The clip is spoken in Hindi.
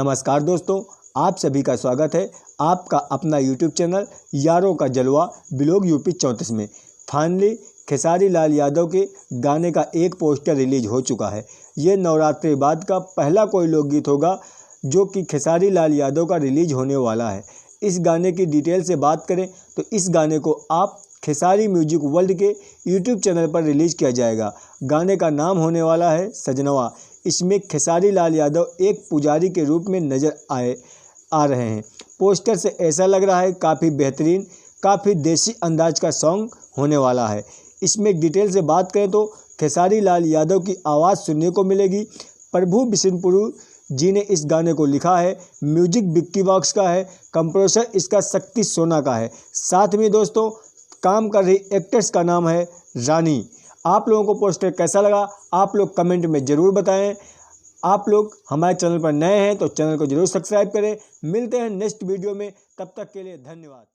नमस्कार दोस्तों, आप सभी का स्वागत है आपका अपना यूट्यूब चैनल यारों का जलवा ब्लॉग यूपी 34 में। फाइनली खेसारी लाल यादव के गाने का एक पोस्टर रिलीज हो चुका है। ये नवरात्रि बाद का पहला कोई लोकगीत होगा जो कि खेसारी लाल यादव का रिलीज होने वाला है। इस गाने की डिटेल से बात करें तो इस गाने को आप खेसारी म्यूजिक वर्ल्ड के यूट्यूब चैनल पर रिलीज किया जाएगा। गाने का नाम होने वाला है सजनवा। इसमें खेसारी लाल यादव एक पुजारी के रूप में नजर आ रहे हैं। पोस्टर से ऐसा लग रहा है काफ़ी बेहतरीन, काफ़ी देसी अंदाज का सॉन्ग होने वाला है। इसमें डिटेल से बात करें तो खेसारी लाल यादव की आवाज़ सुनने को मिलेगी। प्रभु बिशनपुरी जी ने इस गाने को लिखा है। म्यूजिक विक्की बॉक्स का है। कंपोजर इसका शक्ति सोना का है। साथ में दोस्तों काम कर रही एक्ट्रेस का नाम है रानी। आप लोगों को पोस्टर कैसा लगा आप लोग कमेंट में ज़रूर बताएं। आप लोग हमारे चैनल पर नए हैं तो चैनल को ज़रूर सब्सक्राइब करें। मिलते हैं नेक्स्ट वीडियो में, तब तक के लिए धन्यवाद।